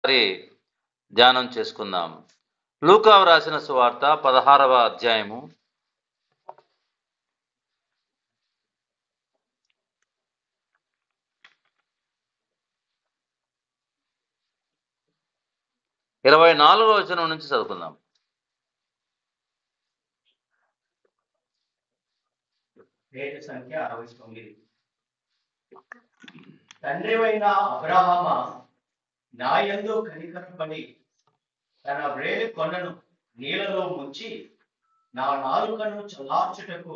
మరి ధ్యానం చేసుకుందాం. లూకా రాసిన సువార్త 16వ అధ్యాయము 24వ వచనం నుంచి చదువుకుందాం. పేరు సంఖ్య 69. తండ్రివైన అబ్రహామా, నా యందు కనికరపడి తన వ్రేలి కొనను నీళ్ళలో ముంచి నా నాలుకను చల్లార్చుటకు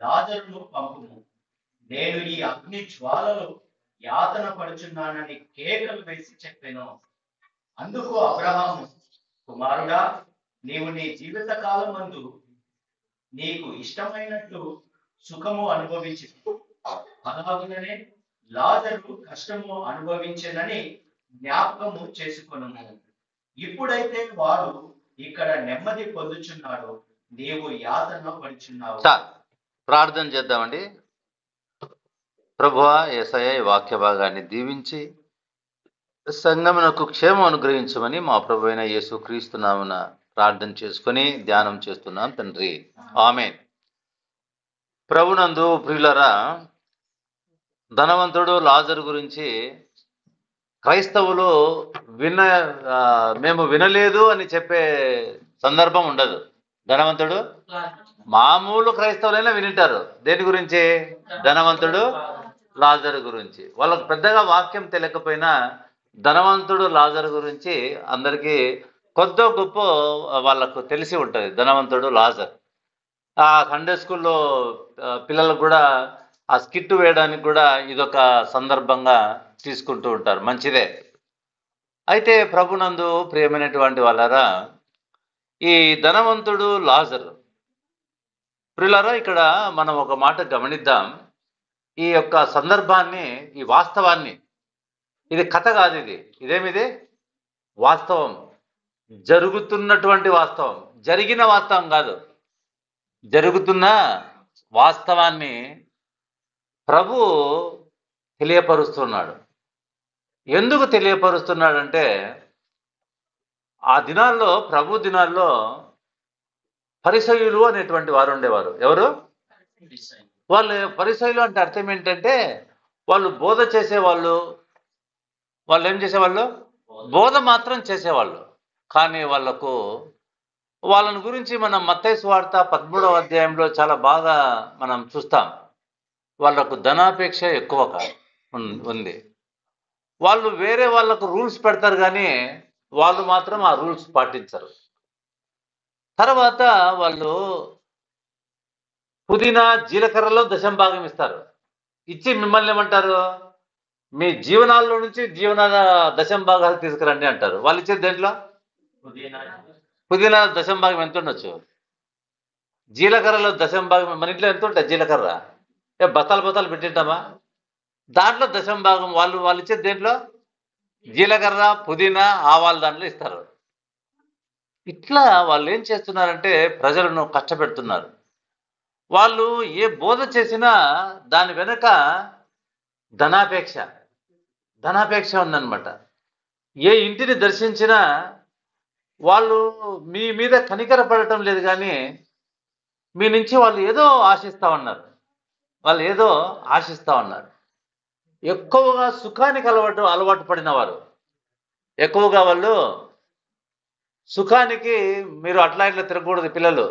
లాజరును పంపుము. నేను ఈ అగ్ని జ్వాలలో యాతన పడుచున్నానని కేకలు వేసి చెప్పెను. అందుకు అబ్రహాము, కుమారుడా, నీవు నీ జీవిత కాలమందు నీకు ఇష్టమైనట్లు సుఖము అనుభవించి అలాగనే లాజరు కష్టము అనుభవించెనని జ్ఞాపకము చేసుకొనుము. ఇప్పుడైతే వాడు ఇక్కడ నెమ్మది పొందుచున్నాడు, నీవు యాతన పడుచున్నావు. ప్రార్థన చేద్దామండి. ప్రభువా యేసయ్య, ఈ వాక్య భాగాన్ని దీవించి సంగమునకు క్షేమం అనుగ్రహించమని మా ప్రభు అయిన యేసు క్రీస్తు నామమున ప్రార్థన చేసుకుని ధ్యానం చేస్తున్నాం తండ్రి, ఆమేన్. ప్రభునందు ప్రియులరా, ధనవంతుడు లాజరు గురించి క్రైస్తవులు మేము వినలేదు అని చెప్పే సందర్భం ఉండదు. ధనవంతుడు మామూలు క్రైస్తవులైనా వినింటారు. దేని గురించి? ధనవంతుడు లాజరు గురించి. వాళ్ళకు పెద్దగా వాక్యం తెలియకపోయినా ధనవంతుడు లాజరు గురించి అందరికీ కొద్ది గొప్ప వాళ్ళకు తెలిసి ఉంటుంది. ధనవంతుడు లాజర్ ఆ సండే స్కూల్లో పిల్లలకు కూడా ఆ స్కిట్ వేయడానికి కూడా ఇదొక సందర్భంగా తీసుకుంటూ ఉంటారు. మంచిదే. అయితే ప్రభునందు ప్రియమైనటువంటి వాళ్ళారా, ఈ ధనవంతుడు లాజరు ప్రియులారా, ఇక్కడ మనం ఒక మాట గమనిద్దాం. ఈ యొక్క సందర్భాన్ని, ఈ వాస్తవాన్ని, ఇది కథ కాదు, ఇదేమిది వాస్తవం, జరుగుతున్నటువంటి వాస్తవం, జరిగిన వాస్తవం కాదు, జరుగుతున్న వాస్తవాన్ని ప్రభు తెలియపరుస్తున్నాడు. ఎందుకు తెలియపరుస్తున్నాడంటే, ఆ దినాల్లో, ప్రభు దినాల్లో పరిసయ్యులు అనేటువంటి వారు ఉండేవారు. ఎవరు? వాళ్ళు పరిసయ్యులు అంటే అర్థం ఏంటంటే, వాళ్ళు బోధ చేసేవాళ్ళు. వాళ్ళు ఏం చేసేవాళ్ళు? బోధ మాత్రం చేసేవాళ్ళు. కానీ వాళ్ళని గురించి మనం మత్తయి సువార్త 13వ అధ్యాయంలో చాలా బాగా మనం చూస్తాం. వాళ్ళకు ధనాపేక్ష ఎక్కువగా ఉంది. వాళ్ళు వేరే వాళ్ళకు రూల్స్ పెడతారు, కానీ వాళ్ళు మాత్రం ఆ రూల్స్ పాటించరు. తర్వాత వాళ్ళు పుదీనా, జీలకర్రలో దశంభాగం ఇస్తారు. ఇచ్చి మిమ్మల్ని ఏమంటారు? మీ జీవనాల్లో నుంచి దశంభాగాలు తీసుకురండి అంటారు. వాళ్ళు ఇచ్చేది దేంట్లో? పుదీనా దశంభాగం ఎంత ఉండొచ్చు? జీలకర్రలో దశంభాగం మన ఇంట్లో ఎంత ఉంటుంది? జీలకర్ర బత్తాలు పెట్టింటామా? దాంట్లో దశంభాగం వాళ్ళు ఇచ్చేది దేంట్లో? జీలకర్ర, పుదీనా, ఆవాలు దాంట్లో ఇస్తారు. ఇట్లా వాళ్ళు ఏం చేస్తున్నారంటే ప్రజలను కష్టపెడుతున్నారు. వాళ్ళు ఏ బోధ చేసినా దాని వెనక ధనాపేక్ష ఉందన్నమాట. ఏ ఇంటిని దర్శించినా వాళ్ళు మీ మీద కనికర పడటం లేదు, కానీ మీ నుంచి వాళ్ళు ఏదో ఆశిస్తా ఉన్నారు. ఎక్కువగా సుఖానికి అలవాటు పడిన వారు, ఎక్కువగా వాళ్ళు సుఖానికి, మీరు అట్లా ఇట్లా తిరగకూడదు పిల్లలు,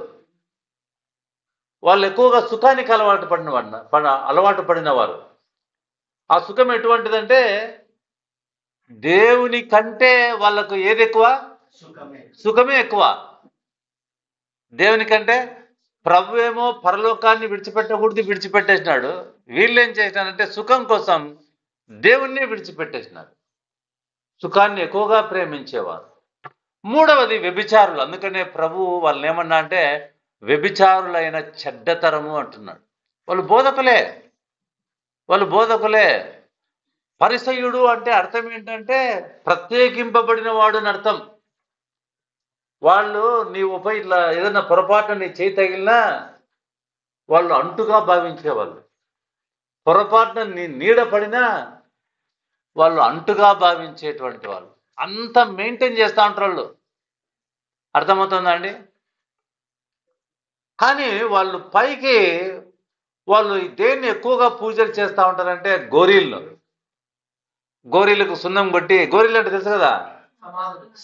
వాళ్ళు ఎక్కువగా సుఖానికి అలవాటు పడినవారు. ఆ సుఖం ఎటువంటిదంటే, దేవుని కంటే వాళ్ళకు ఏది ఎక్కువ? సుఖమే ఎక్కువ. దేవుని కంటే ప్రభు ఏమో పరలోకాన్ని విడిచిపెట్టేసినాడు. వీళ్ళు ఏం చేసినారంటే సుఖం కోసం దేవుణ్ణి విడిచిపెట్టేసినారు. సుఖాన్ని ఎక్కువగా ప్రేమించేవారు. మూడవది వ్యభిచారులు. అందుకనే ప్రభు వాళ్ళని ఏమన్నా అంటే వ్యభిచారులైన చెడ్డతరము అంటున్నాడు. వాళ్ళు బోధకులే. పరిసయ్యుడు అంటే అర్థం ఏంటంటే ప్రత్యేకింపబడిన వాడు అని అర్థం. వాళ్ళు నీవుపై ఇట్లా ఏదైనా పొరపాటున నీ చేయి తగిలినా వాళ్ళు అంటుగా భావించేవాళ్ళు. పొరపాటున నీ నీడ పడినా వాళ్ళు అంటుగా భావించేటువంటి వాళ్ళు. అంత మెయింటైన్ చేస్తూ ఉంటారు వాళ్ళు. అర్థమవుతుందా అండి? కానీ వాళ్ళు పైకి వాళ్ళు దేన్ని ఎక్కువగా పూజలు చేస్తూ ఉంటారంటే గోరీలకు సున్నం కొట్టి, గోరీలు అంటే తెలుసు కదా,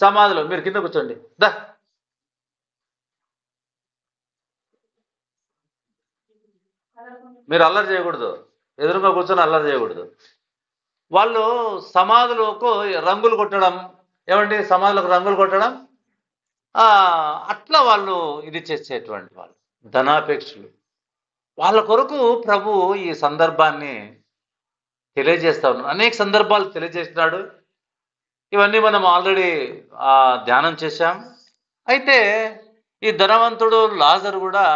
సమాధులు. మీరు కింద కూర్చోండి దా. మీరు అల్లరి చేయకూడదు, ఎదురుగా కూర్చొని అల్లరి చేయకూడదు. వాళ్ళు సమాధులకు రంగులు కొట్టడం, ఏమండి సమాధులకు రంగులు కొట్టడం, అట్లా వాళ్ళు ఇది చేసేటువంటి వాళ్ళు ధనాపేక్షలు. వాళ్ళ కొరకు ప్రభు ఈ సందర్భాన్ని తెలియజేస్తా ఉన్నాడు. అనేక సందర్భాలు తెలియజేస్తున్నాడు. ఇవన్నీ మనం ఆల్రెడీ ధ్యానం చేశాం. అయితే ఈ ధనవంతుడు లాజరు కూడా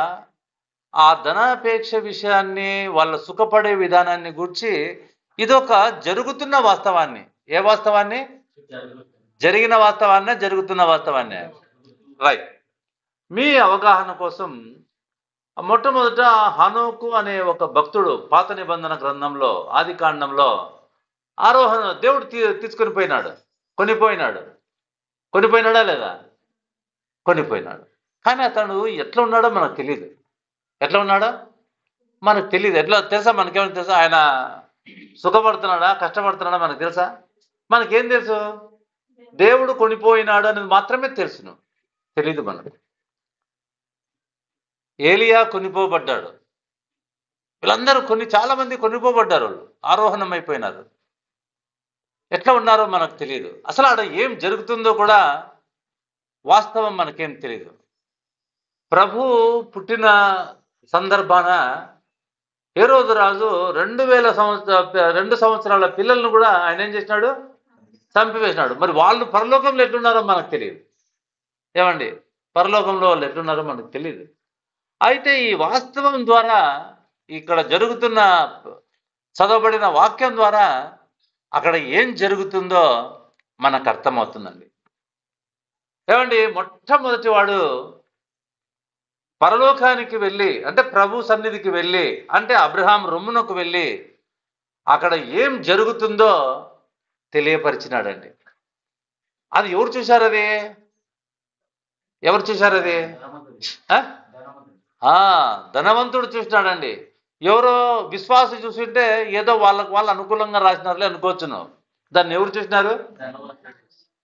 ఆ ధనాపేక్ష విషయాన్ని, వాళ్ళ సుఖపడే విధానాన్ని గురించి ఇదొక జరుగుతున్న వాస్తవాన్ని, ఏ వాస్తవాన్ని? జరిగిన వాస్తవాన్ని, జరుగుతున్న వాస్తవాన్ని. రైట్. మీ అవగాహన కోసం మొట్టమొదట హనోకు అనే ఒక భక్తుడు పాత నిబంధన గ్రంథంలో ఆది కాండంలో ఆరోహణ దేవుడు తీసుకొని పోయినాడు, కొనిపోయినాడా లేదా? కొనిపోయినాడు. కానీ అతడు ఎట్లా ఉన్నాడో మనకు తెలియదు. ఎట్లా ఉన్నాడో మనకు తెలియదు. ఎట్లా తెలుసా? మనకేమైనా తెలుసా? ఆయన సుఖపడుతున్నాడా, కష్టపడుతున్నాడా మనకు తెలుసా? మనకేం తెలుసు? దేవుడు కొనిపోయినాడు అనేది మాత్రమే తెలుసును, తెలీదు మనకు. ఏలియా కొనిపోబడ్డాడు. వీళ్ళందరూ చాలా మంది కొనిపోబడ్డారు, వాళ్ళు ఆరోహణం అయిపోయినారు. ఎట్లా ఉన్నారో మనకు తెలియదు. అసలు ఆడ ఏం జరుగుతుందో కూడా వాస్తవం మనకేం తెలియదు. ప్రభు పుట్టిన సందర్భాన హేరోదు రాజు 2 సంవత్సరాల పిల్లలను కూడా ఆయన ఏం చేసినాడు? చంపివేసినాడు. మరి వాళ్ళు పరలోకంలో ఎట్లున్నారో మనకు తెలియదు. ఏమండి, పరలోకంలో వాళ్ళు ఎట్లున్నారో మనకు తెలియదు. అయితే ఈ వాస్తవం ద్వారా, ఇక్కడ జరుగుతున్న చదవబడిన వాక్యం ద్వారా అక్కడ ఏం జరుగుతుందో మనకు అర్థమవుతుందండి. ఏమండి, మొట్టమొదటి వాడు పరలోకానికి వెళ్ళి, అంటే ప్రభు సన్నిధికి వెళ్ళి, అంటే అబ్రహాం రొమ్మునకు వెళ్ళి అక్కడ ఏం జరుగుతుందో తెలియపరిచినాడండి. అది ఎవరు చూశారు? ఎవరు చూశారు? ధనవంతుడు చూసినాడండి. ఎవరో విశ్వాసి చూసింటే ఏదో వాళ్ళు అనుకూలంగా రాసినారులే అనుకోవచ్చును. దాన్ని ఎవరు చూసినారు?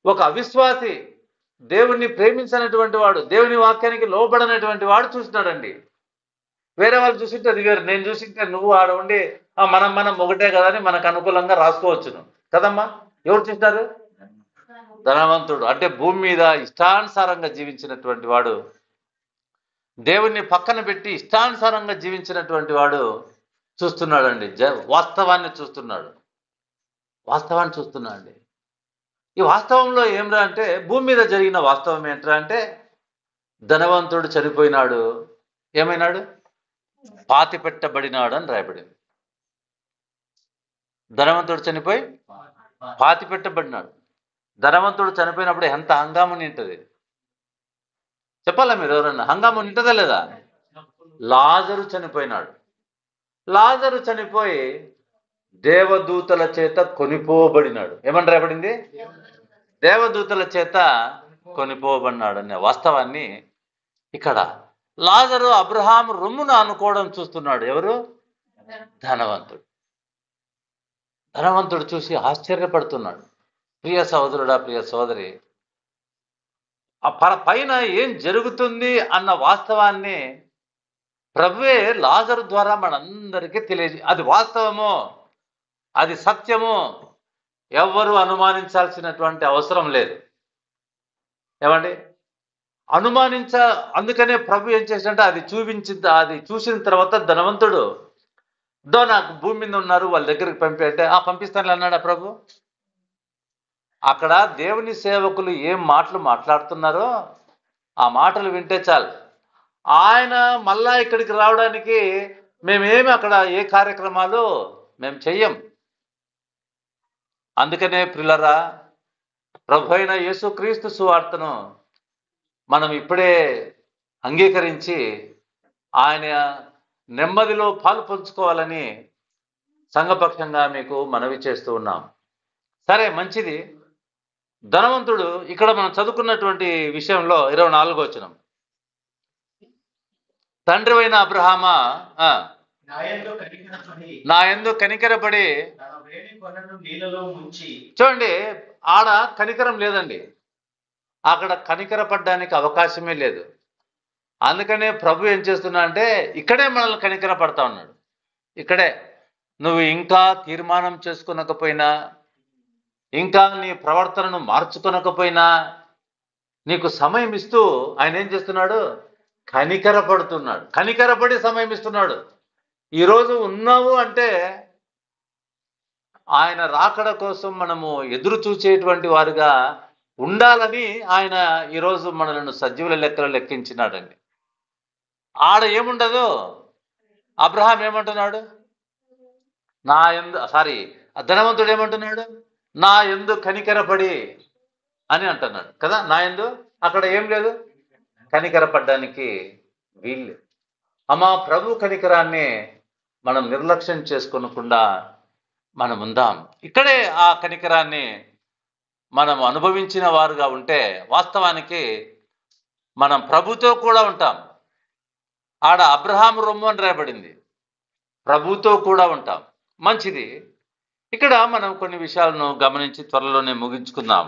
ఒక అవిశ్వాసి, దేవుణ్ణి ప్రేమించినటువంటి వాడు, దేవుని వాక్యానికి లోబడినటువంటి వాడు చూసినాడండి. వేరే వాళ్ళు చూసింటే అది వేరు. నేను చూసింటే నువ్వు ఆడ ఉండి మనం ఒకటే కదా అని మనకు అనుకూలంగా రాసుకోవచ్చును కదమ్మా. ఎవరు చూసినారు? ధనవంతుడు, అంటే భూమి మీద ఇష్టానుసారంగా జీవించినటువంటి వాడు, దేవుణ్ణి పక్కన పెట్టి ఇష్టానుసారంగా జీవించినటువంటి వాడు చూస్తున్నాడండి. వాస్తవాన్ని చూస్తున్నాడు. ఈ వాస్తవంలో ఏమిరా అంటే, భూమి మీద జరిగిన వాస్తవం ఏంట్రా అంటే, ధనవంతుడు చనిపోయినాడు. ఏమైనాడు? పాతి పెట్టబడినాడు అని రాయబడింది. ధనవంతుడు చనిపోయి పాతి పెట్టబడినాడు. ధనవంతుడు చనిపోయినప్పుడు ఎంత హంగామా ఉంటుంది చెప్పాలా మీరు? ఎవరన్నా హంగామా ఉంటుందా లేదా? లాజరు చనిపోయినాడు. లాజరు చనిపోయి దేవదూతల చేత కొనిపోబడినాడు. ఏమని రాయబడింది? దేవదూతల చేత కొనిపోబడినాడు అనే వాస్తవాన్ని ఇక్కడ లాజరు అబ్రహాము రొమ్మును అనుకోవడం చూస్తున్నాడు. ఎవరు? ధనవంతుడు చూసి ఆశ్చర్యపడుతున్నాడు. ప్రియ సహోదరుడా, ప్రియ సోదరి, ఆ పైన ఏం జరుగుతుంది అన్న వాస్తవాన్ని ప్రభువే లాజరు ద్వారా మనందరికీ అది వాస్తవమో, అది సత్యమో ఎవ్వరూ అనుమానించాల్సినటువంటి అవసరం లేదు. ఏమండి, అందుకనే ప్రభు ఏం చేసినట్టే అది చూసిన తర్వాత ధనవంతుడు నాకు భూమి మీద ఉన్నారు, వాళ్ళ దగ్గరికి అంటే పంపిస్తాను అన్నాడా ప్రభు. అక్కడ దేవుని సేవకులు ఏం మాటలు మాట్లాడుతున్నారో ఆ మాటలు వింటే చాలు. ఆయన మళ్ళా ఇక్కడికి రావడానికి మేమేమి అక్కడ ఏ కార్యక్రమాలు మేము చెయ్యం. అందుకనే ప్రియులరా, ప్రభు అయిన యేసుక్రీస్తు సువార్తను మనం ఇప్పుడే అంగీకరించి ఆయన నెమ్మదిలో పాలు పంచుకోవాలని సంఘపక్షంగా మీకు మనవి చేస్తూ ఉన్నాం. సరే, మంచిది. ధనవంతుడు ఇక్కడ మనం చదువుకున్నటువంటి విషయంలో 24వ వచనం, తండ్రి అయిన అబ్రహామా నా యందు కనికరపడి తన వేలి కొనను నీళ్ళలో ముంచి. చూడండి, ఆడ కనికరం లేదండి, అక్కడ కనికరపడడానికి అవకాశమే లేదు. అందుకనే ప్రభు ఏం చేస్తున్నా అంటే ఇక్కడే మనల్ని కనికర పడతా ఉన్నాడు. ఇక్కడే నువ్వు ఇంకా తీర్మానం చేసుకునకపోయినా, ఇంకా నీ ప్రవర్తనను మార్చుకొనకపోయినా, నీకు సమయం ఇస్తూ ఆయన ఏం చేస్తున్నాడు? కనికర పడుతున్నాడు. కనికరపడి సమయం ఇస్తున్నాడు. ఈరోజు ఉన్నావు అంటే ఆయన రాకడ కోసం మనము ఎదురు చూసేటువంటి వారుగా ఉండాలని ఆయన ఈరోజు మనలను సజీవుల లెక్కలు లెక్కించినాడండి. ఆడ ఏముండదు. అబ్రహాం ఏమంటున్నాడు? ధనవంతుడు ఏమంటున్నాడు? నా యందు కనికరపడి అని అంటున్నాడు కదా. నా యందు అక్కడ ఏం లేదు, కనికరపడ్డానికి వీళ్ళు. అమ్మా, ప్రభు కనికరాన్ని మనం నిర్లక్ష్యం చేసుకోనకుండా మనం ఉందాం. ఇక్కడే ఆ కనికరాన్ని మనం అనుభవించిన వారుగా ఉంటే వాస్తవానికి మనం ప్రభుతో కూడా ఉంటాం. ఆడ అబ్రహాం రొమ్ము అని రాయబడింది, ప్రభుతో కూడా ఉంటాం. మంచిది. ఇక్కడ మనం కొన్ని విషయాలను గమనించి త్వరలోనే ముగించుకుందాం.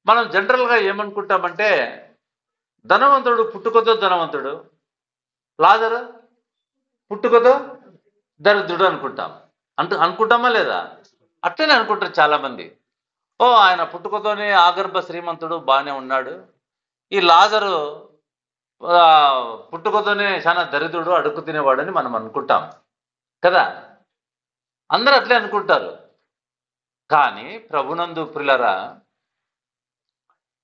మనం జనరల్గా ఏమనుకుంటామంటే ధనవంతుడు పుట్టుకతో ధనవంతుడు, లాజరు పుట్టుకతో దరిద్రుడు అనుకుంటాం. అనుకుంటామా లేదా? అట్లనే అనుకుంటారు చాలామంది. ఆయన పుట్టుకతోనే ఆగర్భ శ్రీమంతుడు, బాగానే ఉన్నాడు. ఈ లాజరు పుట్టుకతోనే చాలా దరిద్రుడు, అడుక్కు తినేవాడని మనం అనుకుంటాం కదా. అందరూ అట్లే అనుకుంటారు. కానీ ప్రభునందు ప్రియులారా,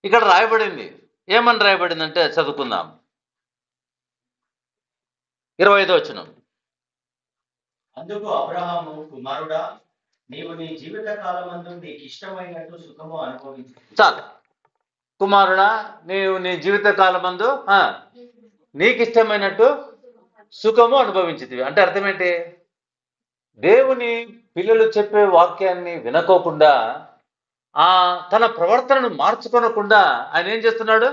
ఇక్కడ రాయబడింది, ఏమని రాయబడిందంటే చదువుకుందాం. 25వ వచనం, అందుకు అబ్రహాము, కుమారుడా, నీవు నీ జీవిత కాలమందు నీకు ఇష్టమైనట్టు సుఖము అనుభవించు. చాలు. కుమారుడా, నీవు నీ జీవిత కాలమందు నీకు ఇష్టమైనట్టు సుఖము అనుభవించితివి. అంటే అర్థం ఏంటి? దేవుని పిల్లలు చెప్పే వాక్యాన్ని వినకోకుండా, తన ప్రవర్తనను మార్చుకోనకుండా ఆయన ఏం చేస్తున్నాడు?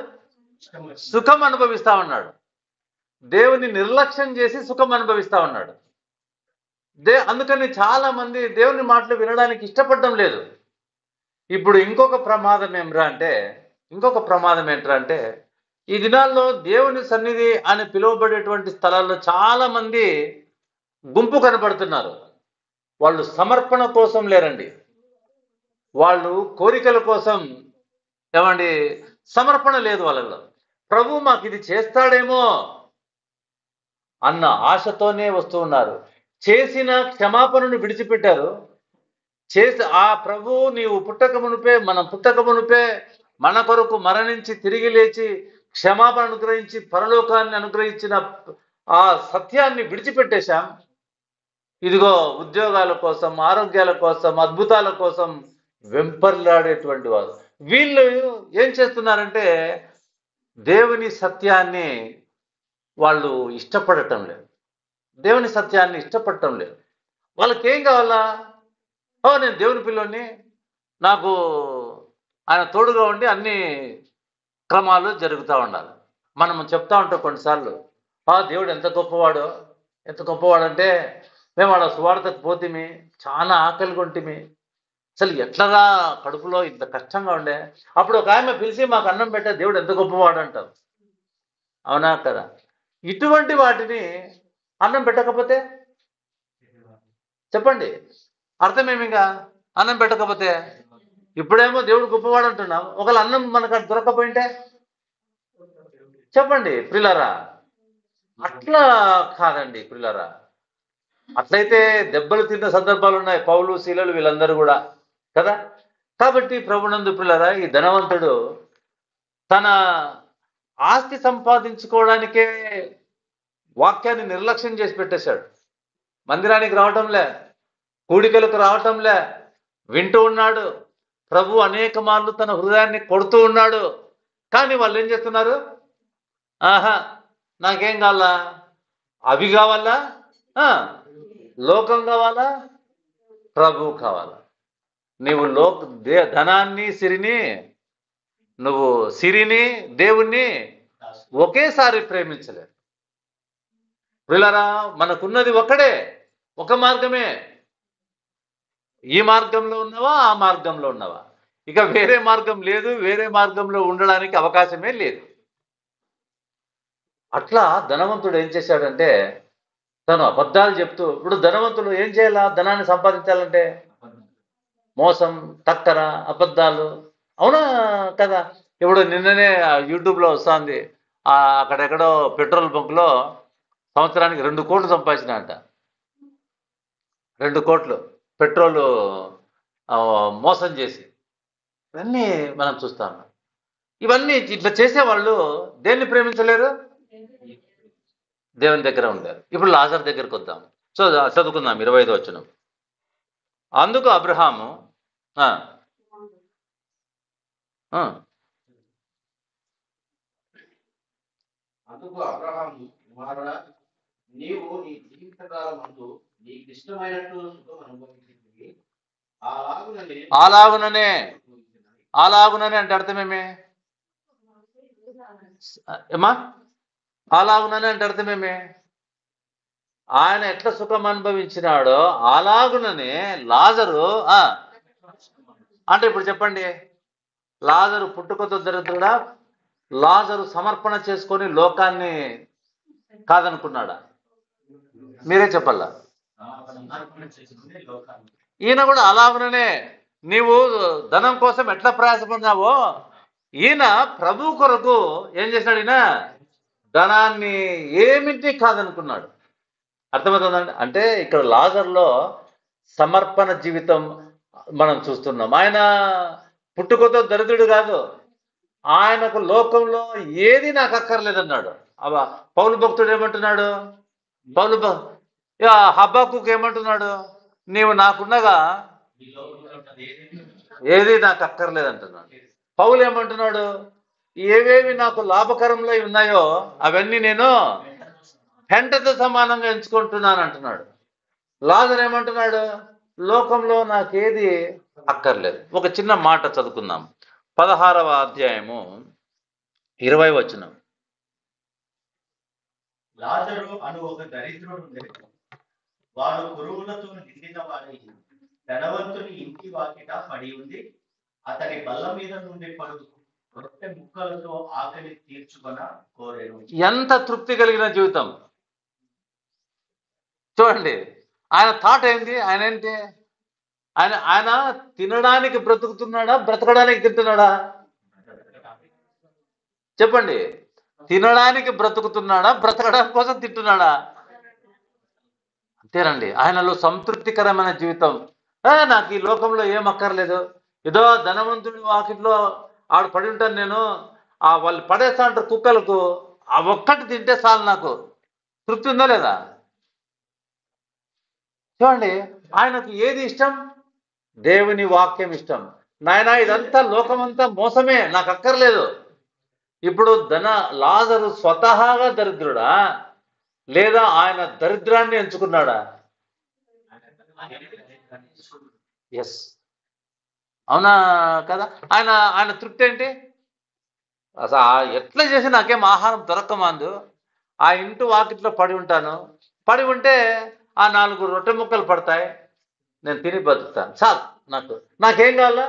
సుఖం అనుభవిస్తా ఉన్నాడు. దేవుని నిర్లక్ష్యం చేసి సుఖం అనుభవిస్తా ఉన్నాడు. అందుకని చాలా మంది దేవుని మాటలు వినడానికి ఇష్టపడడం లేదు. ఇప్పుడు ఇంకొక ప్రమాదం ఏంట్రా అంటే ఈ దినాల్లో దేవుని సన్నిధి అని పిలువబడేటువంటి స్థలాల్లో చాలా మంది గుంపు కనపడుతున్నారు. వాళ్ళు సమర్పణ కోసం లేరండి, వాళ్ళు కోరికల కోసం. ఏమండి, సమర్పణ లేదు వాళ్ళలో. ప్రభు మాకు ఇది చేస్తాడేమో అన్న ఆశతోనే వస్తూ ఉన్నారు. చేసిన క్షమాపణను విడిచిపెట్టారు. ఆ ప్రభు నీవు మనం పుట్టక మునుపే మన కొరకు మరణించి తిరిగి లేచి క్షమాపణ అనుగ్రహించి పరలోకాన్ని అనుగ్రహించిన ఆ సత్యాన్ని విడిచిపెట్టేశాం. ఇదిగో ఉద్యోగాల కోసం, ఆరోగ్యాల కోసం, అద్భుతాల కోసం వెంపర్లాడేటువంటి వారు. వీళ్ళు ఏం చేస్తున్నారంటే దేవుని సత్యాన్ని వాళ్ళు ఇష్టపడటం లేదు. దేవుని సత్యాన్ని ఇష్టపడటం లేదు. వాళ్ళకి ఏం కావాలా? నేను దేవుని పిల్లోని, నాకు ఆయన తోడుగా ఉండి అన్ని క్రమాలు జరుగుతూ ఉండాలి. మనం చెప్తా ఉంటాం కొన్నిసార్లు, దేవుడు ఎంత గొప్పవాడంటే మేము ఆడ సువార్తకు పోతిమి, చాలా ఆకలి కొంటిమి, అసలు ఎట్లరా కడుపులో ఇంత కష్టంగా ఉండే. అప్పుడు ఒక ఆమె పిలిచి మాకు అన్నం పెట్టే దేవుడు ఎంత గొప్పవాడు అంటారు. అవునా కదా? ఇటువంటి వాటిని అన్నం పెట్టకపోతే చెప్పండి, అర్థమేమిగా? అన్నం పెట్టకపోతే ఇప్పుడేమో దేవుడు గొప్పవాడు అంటున్నాం, ఒకవేళ అన్నం మనకు అది దొరకపోయింటే చెప్పండి ప్రియులారా. అట్లా కాదండి ప్రియులారా. అట్లయితే దెబ్బలు తిన్న సందర్భాలు ఉన్నాయి, పౌలు, శీలలు, వీళ్ళందరూ కూడా కదా. కాబట్టి ప్రభునందు ప్రియులారా, ఈ ధనవంతుడు తన ఆస్తి సంపాదించుకోవడానికే వాక్యాన్ని నిర్లక్ష్యం చేసి పెట్టేశాడు. మందిరానికి రావటంలే, కూడికలకు రావటంలే, వింటూ ఉన్నాడు. ప్రభు అనేక మార్లు తన హృదయాన్ని కొడుతూ ఉన్నాడు. కానీ వాళ్ళు ఏం చేస్తున్నారు? నాకేం కావాలా? అవి కావాలా? లోకం కావాలా? ప్రభు కావాలా? నీవు ధనాన్ని సిరిని నువ్వు సిరిని దేవుణ్ణి ఒకేసారి ప్రేమించలేదు. ప్రియులారా, మనకున్నది ఒకడే, ఒక మార్గమే. ఈ మార్గంలో ఉన్నావా, ఆ మార్గంలో ఉన్నావా, ఇక వేరే మార్గం లేదు, వేరే మార్గంలో ఉండడానికి అవకాశమే లేదు. అట్లా ధనవంతుడు ఏం చేశాడంటే తను అబద్ధాలు చెప్తూ, ఇప్పుడు ధనవంతుడు ఏం చేయాలా, ధనాన్ని సంపాదించాలంటే మోసం, టక్కర, అబద్ధాలు, అవునా కదా? ఇప్పుడు నిన్ననే యూట్యూబ్లో వస్తుంది, అక్కడెక్కడో పెట్రోల్ బంక్లో సంవత్సరానికి 2 కోట్లు సంపాదించినట్ట. 2 కోట్లు పెట్రోల్ మోసం చేసి. ఇవన్నీ మనం చూస్తాం. ఇవన్నీ ఇట్లా చేసేవాళ్ళు దేన్ని ప్రేమించలేరు? దేవుని దగ్గర ఉండారు. ఇప్పుడు లాజర్ దగ్గరికి వద్దాం. చదువుకుందాం 25వ వచనం. అందుకు అబ్రహాము కుమారుడా, నీవు నీ జీవితకాలమందు నీకు ఇష్టమైనట్టు సుఖం అనుభవించింది. అలాగుననే అంటే అర్థమేమి? ఏమా అలాగుననే అంటే అర్థమేమి? ఆయన ఎట్లా సుఖం అనుభవించినాడో అలాగుననే లాజరు అంటే ఇప్పుడు చెప్పండి, లాజరు పుట్టుకతో దరిద్రుడా, లాజరు సమర్పణ చేసుకొని లోకాన్ని కాదనుకున్నాడా? మీరే చెప్పాలా. ఈయన కూడా అలాగుననే, నీవు ధనం కోసం ఎట్లా ప్రయాసపడినావో ఈయన ప్రభు కొరకు ఏం చేశాడు? ఈయన ధనాన్ని ఏమిటి కాదనుకున్నాడు. అర్థమవుతుందండి? అంటే ఇక్కడ లాజర్లో సమర్పణ జీవితం మనం చూస్తున్నాం. ఆయన పుట్టుకతో దరిద్రుడు కాదు, ఆయనకు లోకంలో ఏది నాకు అక్కర్లేదన్నాడు. పౌలు భక్తుడు ఏమంటున్నాడు? హబ్బాకుకు ఏమంటున్నాడు? నీవు నాకున్నగా ఏది నాకు అక్కర్లేదంటున్నాడు. పౌలు ఏమంటున్నాడు? ఏవేవి నాకు లాభకరంలో ఉన్నాయో అవన్నీ నేను పెంటతో సమానంగా ఎంచుకుంటున్నాను అంటున్నాడు. లాజర్ ఏమంటున్నాడు? లోకంలో నాకేది అక్కర్లేదు. ఒక చిన్న మాట చదువుకుందాం. 16వ అధ్యాయము 20వ వచనం. లాజరు అను ఒక దరిద్రుడు, వాడు పురుగులతో నిండిన వాడి ధనవంతుని ఇంటి వాకిట పడి ఉంది. అతని బల్ల మీద నుండి పడు రొట్టె ముక్కలతో ఆకలి తీర్చుకొన కోరేను. ఎంత తృప్తి కలిగిన జీవితం చూడండి. ఆయన థాట్ ఏంది? ఆయన ఏంటి? ఆయన తినడానికి బ్రతుకుతున్నాడా, బ్రతకడానికి తింటున్నాడా? చెప్పండి. తినడానికి బ్రతుకుతున్నాడా, బ్రతకడానికి కోసం తింటున్నాడా? అంతేనండి. ఆయనలో సంతృప్తికరమైన జీవితం. నాకు ఈ లోకంలో ఏం అక్కర్లేదు, ఏదో ధనవంతుడి వాకిట్లో ఆడు పడి ఉంటాను నేను, వాళ్ళు పడేస్తా అంటారు కుక్కలకు, ఆ ఒక్కటి తింటే చాలు, నాకు తృప్తి ఉందా లేదా? చూడండి, ఆయనకు ఏది ఇష్టం? దేవుని వాక్యం ఇష్టం. నాయన ఇదంతా లోకమంతా మోసమే, నాకు అక్కర్లేదు. ఇప్పుడు లాజరు స్వతహాగా దరిద్రుడా, లేదా ఆయన దరిద్రాన్ని ఎంచుకున్నాడా? ఎస్, అవునా కదా? ఆయన తృప్తి ఏంటి? అసలు ఎట్లా చేసి నాకేం ఆహారం దొరకమాందు, ఆ ఇంటి వాకిట్లో పడి ఉంటాను, పడి ఉంటే ఆ 4 రొట్టె ముక్కలు పడతాయి, నేను తిని బతుకుతాను, చాలు, నాకేం కావాలా?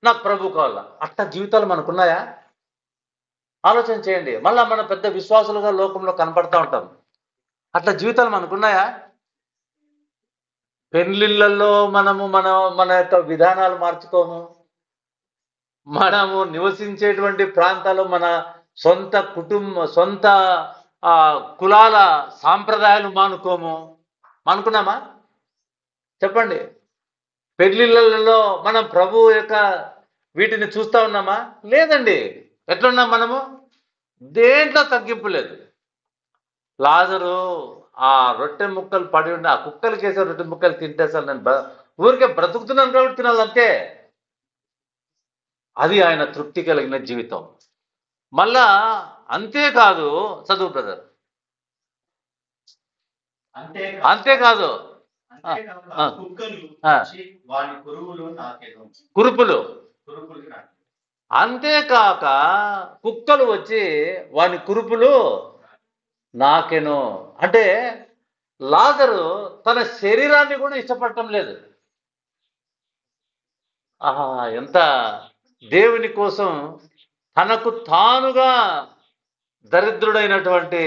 నాకు ప్రభు కావాలా? అట్లా జీవితాలు మనకున్నాయా? ఆలోచన చేయండి. మళ్ళా మనం పెద్ద విశ్వాసులుగా లోకంలో కనపడతా ఉంటాం. అట్లా జీవితాలు మనకున్నాయా? పెళ్లిళ్ళల్లో మన యొక్క విధానాలు మార్చుకోము, మనము నివసించేటువంటి ప్రాంతాలు మన సొంత సొంత కులాల సాంప్రదాయాలు మానుకున్నామా? చెప్పండి. పెళ్లిళ్ళలో మనం ప్రభు యొక్క వీటిని చూస్తా ఉన్నామా? లేదండి. ఎట్లున్నాం మనము? దేంట్లో తగ్గింపు లేదు. లాజరు ఆ రొట్టె ముక్కలు పడి ఉండి ఆ కుక్కలకి వేసే రొట్టె ముక్కలు తింటే అసలు నేను ఊరికే బ్రతుకుతున్నాను కాబట్టి తినాలంతే. అది ఆయన తృప్తి కలిగిన జీవితం. మళ్ళా అంతేకాదు, చదువు బ్రదర్. అంతేకాదు అంతేకాక ఆ, కుక్కలు ఆ. వచ్చి వాని కురువులు నాకెను. కురుపులు. కురుపులు నాకెను. అంతేకాక కుక్కలు వచ్చి వాని కురుపులు నాకెను. అంటే లాజరు తన శరీరాన్ని కూడా ఇష్టపడటం లేదు. ఆహా, ఎంత దేవుని కోసం తనకు తానుగా దరిద్రుడైనటువంటి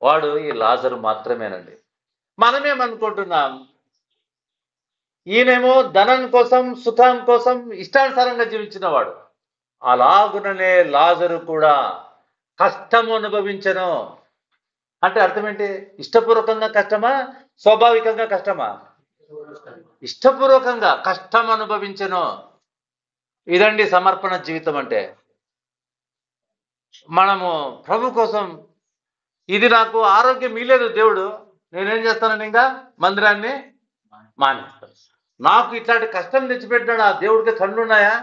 వాడు ఈ లాజరు మాత్రమేనండి. మనమేమనుకుంటున్నాం, ఈయనేమో ధనం కోసం, సుఖం కోసం ఇష్టానుసారంగా జీవించిన వాడు. అలాగుననే లాజరు కూడా కష్టం అనుభవించను. అంటే అర్థం ఏంటి? ఇష్టపూర్వకంగా కష్టమా, స్వాభావికంగా కష్టమా? ఇష్టపూర్వకంగా కష్టం అనుభవించను. ఇదండి సమర్పణ జీవితం అంటే. మనము ప్రభు కోసం, ఇది నాకు ఆరోగ్యం ఇలేదు దేవుడు, నేనేం చేస్తానని ఇంకా మందిరాన్ని మానేస్తాను. నాకు ఇట్లాంటి కష్టం తెచ్చిపెట్టాడు ఆ దేవుడికి కళ్ళున్నాయా,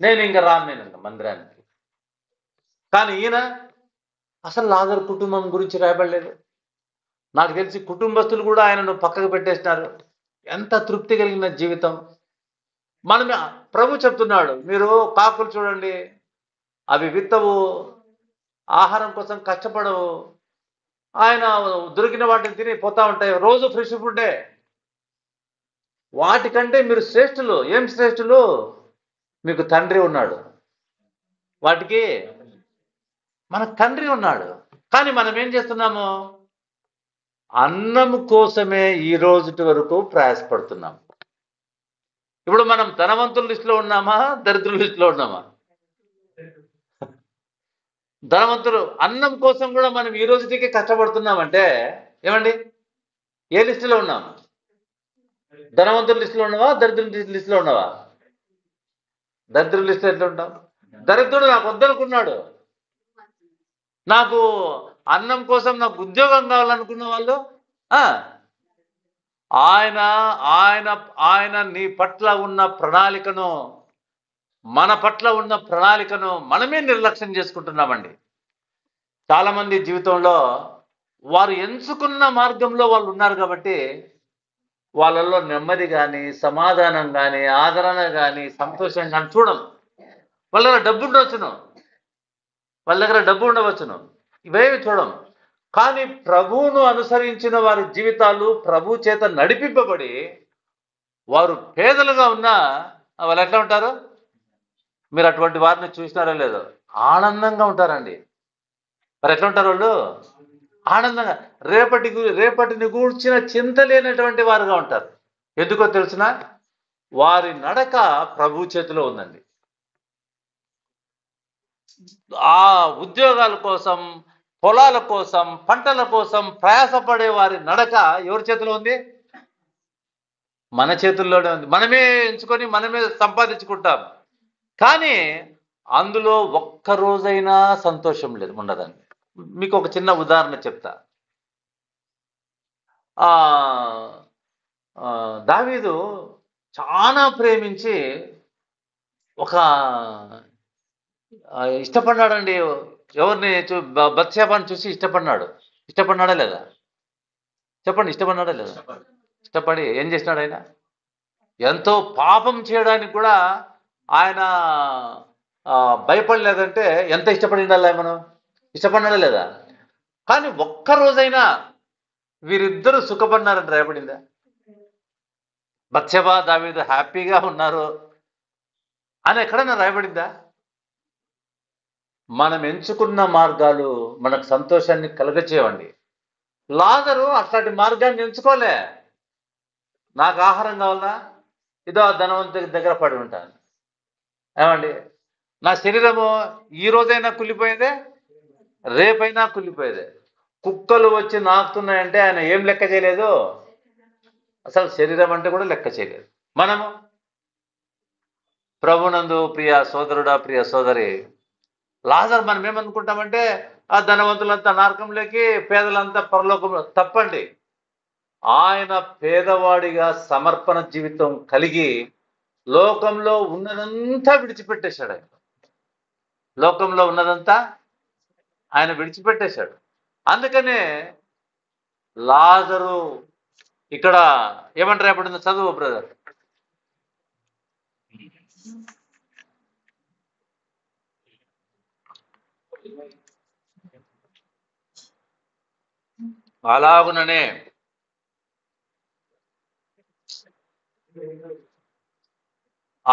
నేను ఇంకా రాను, నేను ఇంకా మందిరానికి. కానీ ఈయన అసలు లాజరు కుటుంబం గురించి రాయబడలేదు. నాకు తెలిసి కుటుంబస్తులు కూడా ఆయనను పక్కకు పెట్టేసినారు. ఎంత తృప్తి కలిగిన జీవితం. మనం ప్రభు చెప్తున్నాడు, మీరు కాకులు చూడండి, అవి విత్తవు, ఆహారం కోసం కష్టపడవు, ఆయన దొరికిన వాటిని తిని పోతా ఉంటాయి, రోజు ఫ్రెష్ ఫుడ్డే. వాటికంటే మీరు శ్రేష్ఠులు. ఏం శ్రేష్ఠులు? మీకు తండ్రి ఉన్నాడు. వాటికి మనకు తండ్రి ఉన్నాడు. కానీ మనం ఏం చేస్తున్నాము? అన్నం కోసమే ఈ రోజుటి వరకు ప్రయాసపడుతున్నాం. ఇప్పుడు మనం ధనవంతుల లిస్టులో ఉన్నామా, దరిద్రుల లిస్టులో ఉన్నామా? ధనవంతులు అన్నం కోసం కూడా మనం ఈ రోజుకి కష్టపడుతున్నామంటే ఏమండి, ఏ లిస్టులో ఉన్నాం? ధనవంతుల లిస్టులో ఉన్నావా, దరిద్రుల లిస్టులో ఉన్నావా? దరిద్రుల లిస్టులో ఎట్లా ఉంటాం? దరిద్రుడు నాకు వద్దనుకున్నాడు. నాకు అన్నం కోసం నాకు ఉద్యోగం కావాలనుకున్న వాళ్ళు ఆయన ఆయన ఆయన నీ పట్ల ఉన్న ప్రణాళికను, మన పట్ల ఉన్న ప్రణాళికను మనమే నిర్లక్ష్యం చేసుకుంటున్నామండి. చాలా మంది జీవితంలో వారు ఎంచుకున్న మార్గంలో వాళ్ళు ఉన్నారు కాబట్టి వాళ్ళల్లో నెమ్మది కానీ, సమాధానం కానీ, ఆదరణ కానీ, సంతోషం కానీ చూడం. వాళ్ళ దగ్గర డబ్బు ఉండవచ్చును, వాళ్ళ దగ్గర డబ్బు ఉండవచ్చును, ఇవేమి చూడం. కానీ ప్రభువును అనుసరించిన వారి జీవితాలు ప్రభు చేత నడిపింపబడి వారు పేదలుగా ఉన్నా వాళ్ళు ఎట్లా ఉంటారు? మీరు అటువంటి వారిని చూసినారో లేదో, ఆనందంగా ఉంటారండి. మరి ఎట్లా ఉంటారు వాళ్ళు? ఆనందంగా, రేపటిని గూర్చిన చింత లేనటువంటి వారుగా ఉంటారు. ఎందుకో తెలుసిన? వారి నడక ప్రభు చేతిలో ఉందండి. ఆ ఉద్యోగాల కోసం, పొలాల కోసం, పంటల కోసం ప్రయాసపడే వారి నడక ఎవరి చేతిలో ఉంది? మన చేతుల్లోనే ఉంది. మనమే ఎంచుకొని మనమే సంపాదించుకుంటాం. కానీ అందులో ఒక్క రోజైనా సంతోషం లేదు, ఉండదండి. మీకు ఒక చిన్న ఉదాహరణ చెప్తా. దావీదు చాలా ప్రేమించి ఒక ఇష్టపడ్డాడండి. ఎవరిని బత్షెబాని చూసి ఇష్టపడినాడా లేదా? చెప్పండి, ఇష్టపడినాడా లేదా? ఇష్టపడి ఏం చేసినాడు ఆయన? ఎంతో పాపం చేయడానికి కూడా ఆయన భయపడలేదంటే ఎంత ఇష్టపడి ఉండాలి మనం? ఇష్టపడినాడా లేదా? కానీ ఒక్క రోజైనా వీరిద్దరూ సుఖపడినారని రాయబడిందా? బత్షెబా దావీదు హ్యాపీగా ఉన్నారు అని ఎక్కడైనా రాయబడిందా? మనం ఎంచుకున్న మార్గాలు మనకు సంతోషాన్ని కలగచేయండి. లాజరు అట్లాంటి మార్గాన్ని ఎంచుకోలే. నాకు ఆహారం కావాలా, ఇదో ధనవంతుడి దగ్గర పడి ఉంటాను. ఏమండి, నా శరీరము ఈ రోజైనా కుళ్ళిపోయేదే, రేపైనా కుళ్ళిపోయేదే. కుక్కలు వచ్చి నాకుతున్నాయంటే ఆయన ఏం లెక్క చేయలేదు, అసలు శరీరం అంటే కూడా లెక్క చేయలేదు. మనము ప్రభునందు ప్రియ సోదరుడా, ప్రియ సోదరి, లాజర్ మనం ఏమనుకుంటామంటే ఆ ధనవంతులంతా నరకంలోకి, పేదలంతా పరలోకం. తప్పండి. ఆయన పేదవాడిగా సమర్పణ జీవితం కలిగి లోకంలో ఉన్నదంతా విడిచిపెట్టేశాడు. లోకంలో ఉన్నదంతా ఆయన విడిచిపెట్టేశాడు. అందుకనే లాజరు ఇక్కడ ఏమంటారు ఎప్పుడు చదువు బ్రదర్.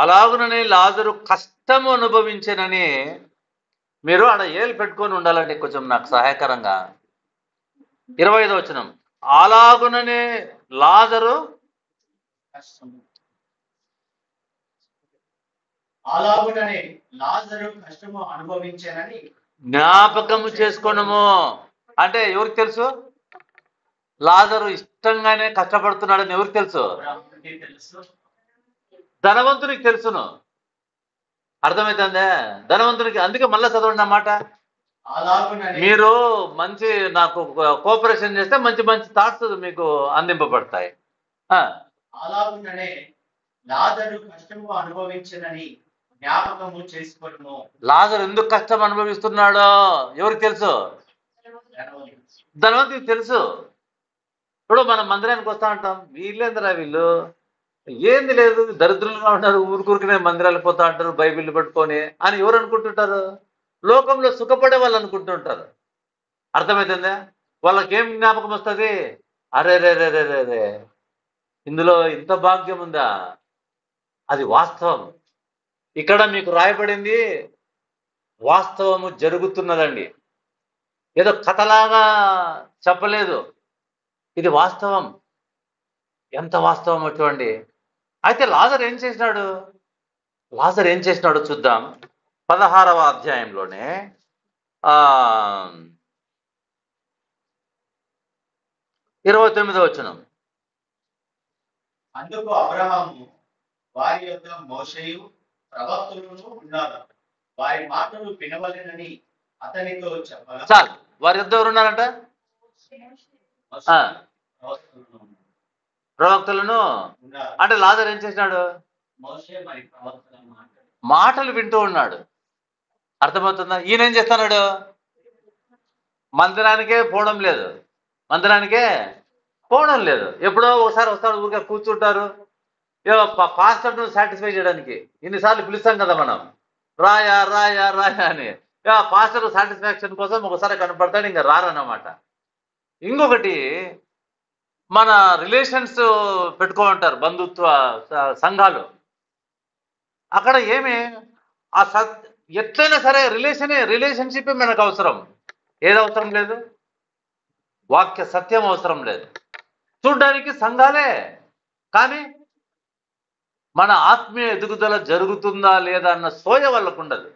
అలాగుననే లాజరు కష్టము అనుభవించనని మీరు ఆడ ఏలు పెట్టుకొని ఉండాలంటే కొంచెం నాకు సహాయకరంగా. 25వ వచనం, అలాగుననే లాజరు కష్టము అనుభవించానని జ్ఞాపకము చేసుకోనము. అంటే ఎవరికి తెలుసు? లాజరు ఇష్టంగానే కష్టపడుతున్నాడని ఎవరికి తెలుసు? ధనవంతునికి తెలుసును. అర్థమవుతుందే? ధనవంతునికి. అందుకే మళ్ళా చదవండి అన్నమాట. మీరు మంచి నాకు కోఆపరేషన్ చేస్తే మంచి మంచి థాట్స్ మీకు అందింపబడతాయి. అలాగుననే లాజరు కష్టము అనుభవించనని జ్ఞాపకము చేసుకోను. లాజరు ఎందుకు కష్టం అనుభవిస్తున్నాడో ఎవరికి తెలుసు? ధనవంతునికి తెలుసు. ఇప్పుడు మనం మందిరానికి వస్తా ఉంటాం, వీళ్ళేందిరా వీళ్ళు, ఏంది లేదు, దరిద్రులుగా ఉన్నారు, ఊరికూరికనే మందిరాలకు పోతా అంటారు బైబిల్ పట్టుకొని అని ఎవరు అనుకుంటుంటారు? లోకంలో సుఖపడే వాళ్ళు అనుకుంటుంటారు. అర్థమవుతుందా? వాళ్ళకి ఏం జ్ఞాపకం వస్తుంది? అరే రే రే రే రే రే, ఇందులో ఇంత భాగ్యం ఉందా? అది వాస్తవం. ఇక్కడ మీకు రాయబడింది వాస్తవము జరుగుతున్నదండి. ఏదో కథలాగా చెప్పలేదు, ఇది వాస్తవం. ఎంత వాస్తవం చూడండి. అయితే లాజరు ఏం చేసినాడు? లాజరు ఏం చేసినాడో చూద్దాం. 16వ అధ్యాయంలోనే 29వ వచనం. అందుకు అబ్రహాము, వారి యొక్క మోషేయు ప్రవక్తలను ఉన్నారు, వారి మాటలు వినవలెనని అతనితో చెప్పగా. చాలు, వారి యొద్ద ఎవరు ఉన్నారంట? ప్రవక్తలను. అంటే లాజరు ఏం చేసినాడు? మాటలు వింటూ ఉన్నాడు. అర్థమవుతుందా? ఈయన ఏం చేస్తున్నాడు? మందిరానికే పోవడం లేదు, మందిరానికే పోవడం లేదు. ఎప్పుడో ఒకసారి వస్తాడు, ఊరికే కూర్చుంటారు. ఏదో పాస్టర్ను సాటిస్ఫై చేయడానికి ఇన్నిసార్లు పిలుస్తాం కదా మనం, రాయా రాయా రాయా అని. పాస్టర్ సాటిస్ఫాక్షన్ కోసం ఒకసారి కనపడతాడు, ఇంకా రారన్నమాట. ఇంకొకటి, మన రిలేషన్స్ పెట్టుకో ఉంటారు, బంధుత్వ సంఘాలు. అక్కడ ఏమి ఎట్లయినా సరే రిలేషన్షిప్ మనకు అవసరం. ఏది అవసరం లేదు? వాక్య సత్యం అవసరం లేదు. చూడ్డానికి సంఘాలే, కానీ మన ఆత్మీయ ఎదుగుదల జరుగుతుందా లేదా అన్న సోయ వాళ్ళకు ఉండదు.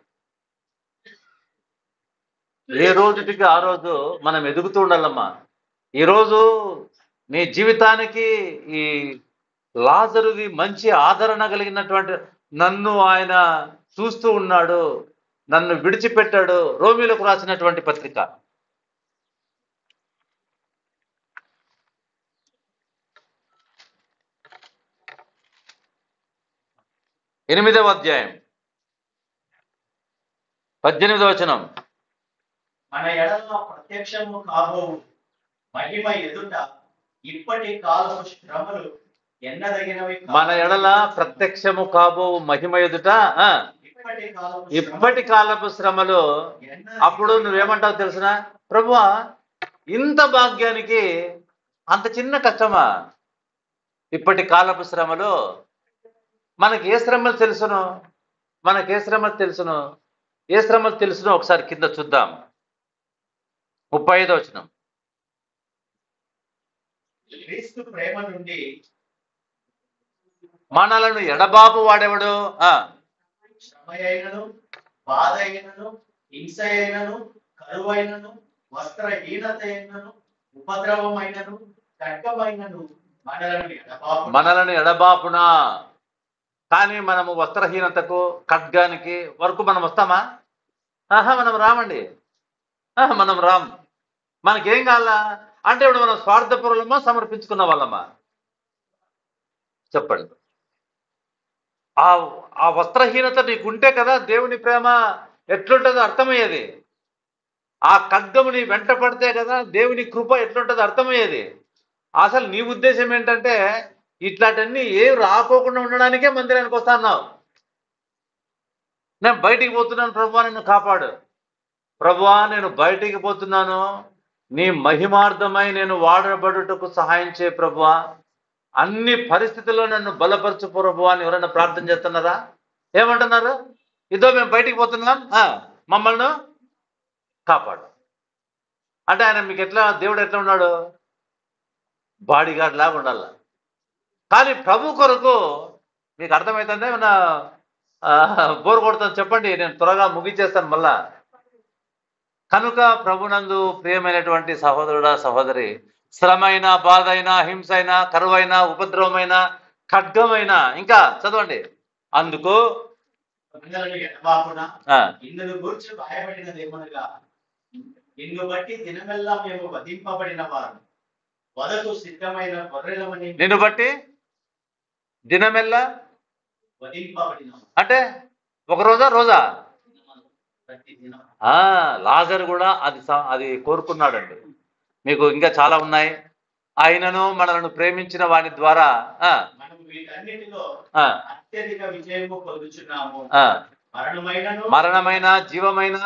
ఏ రోజుటికి ఆ రోజు మనం ఎదుగుతూ ఉండాలమ్మా. ఈరోజు నీ జీవితానికి ఈ లాజరుది మంచి ఆదరణ కలిగినటువంటి, నన్ను ఆయన చూస్తూ ఉన్నాడు, నన్ను విడిచిపెట్టాడు. రోమీలకు రాసినటువంటి పత్రిక 8వ అధ్యాయం 18వ వచనం. మన ఎడల ప్రత్యక్షము కాబోవు మహిమ ఎదుట ఇప్పటి కాలపు శ్రమలు ఎన్నదగినవి. మన ఎడల ప్రత్యక్షము కాబోవు మహిమ ఎదుట ఇప్పటి కాలపు శ్రమలు. అప్పుడు నువ్వేమంటావు తెలుసునా? ప్రభువా, ఇంత భాగ్యానికి అంత చిన్న కష్టమా? ఇప్పటి కాలపు శ్రమలు. మనకి ఏ శ్రమలు తెలుసును? ఏ శ్రమలు తెలుసునో ఒకసారి కింద చూద్దాం. 35వ వచనం. క్రీస్తు ప్రేమ నుండి మనలను ఎడబాపు వాడెవడు? శ్రమ అయినను, బాధ అయినను, హింస అయినను, కరువైనను, వస్త్రహీనత అయినను, ఉపద్రవమైనను, ఖడ్గమైనను మనలను ఎడబాపునా. కానీ మనము వస్త్రహీనతకు, ఖడ్గానికి వరకు మనం వస్తామా? మనం రామండి. మనం రాం. మనకేం కావాలా అంటే ఇప్పుడు మనం స్వార్థపరులమా, సమర్పించుకున్న వాళ్ళమా? చెప్పండి. ఆ వస్త్రహీనత నీకుంటే కదా దేవుని ప్రేమ ఎట్లుంటుందో అర్థమయ్యేది. ఆ ఖడ్గము నీ వెంట పడితే కదా దేవుని కృప ఎట్లుంటుందో అర్థమయ్యేది. అసలు నీ ఉద్దేశం ఏంటంటే ఇట్లాంటివన్నీ ఏం రాకోకుండా ఉండడానికే మందిరానికి వస్తా అన్నావు. నేను బయటికి పోతున్నాను ప్రభువా, నన్ను కాపాడు. ప్రభువా, నేను బయటికి పోతున్నాను, నీ మహిమార్థమై నేను వాడబడుటకు సహాయం చేయ ప్రభువా, అన్ని పరిస్థితుల్లో నన్ను బలపరచు ప్రభువా అని ఎవరైనా ప్రార్థన చేస్తున్నారా? ఏమంటున్నారు? ఇదో మేము బయటికి పోతున్నాం, మమ్మల్ని కాపాడు అంటే ఆయన మీకు ఎట్లా, దేవుడు ఎట్లా ఉన్నాడు? బాడీ గార్డ్ లాగా ఉండాల. కానీ ప్రభు కొరకు మీకు అర్థమవుతుందే, ఏమన్నా బోర్ కొడుతుంది చెప్పండి, నేను త్వరగా ముగించేస్తాను మళ్ళా. కనుక ప్రభునందు ప్రియమైనటువంటి సహోదరుడా సహోదరి, శ్రమైన, బాధ అయినా, హింస అయినా, కరువైన, ఉపద్రవమైన, ఖడ్గమైన, ఇంకా చదవండి, అందుకు ఇందును గూర్చి రాయబడినదేమనగా, నిన్ను బట్టి దినమెల్లా మేము వధింపబడిన వారు, వదకు సిద్ధమైన గొర్రెలమని. నిన్ను బట్టి దినమెల్లా వధింపబడిన అంటే ఒక రోజా లాజరు కూడా అది కోరుకున్నాడండి. మీకు ఇంకా చాలా ఉన్నాయి. ఆయనను మనలను ప్రేమించిన వాని ద్వారా మనం వీటన్నిటిలో అత్యధిక విజయము పొందుచున్నాము. మరణమైన, జీవమైన,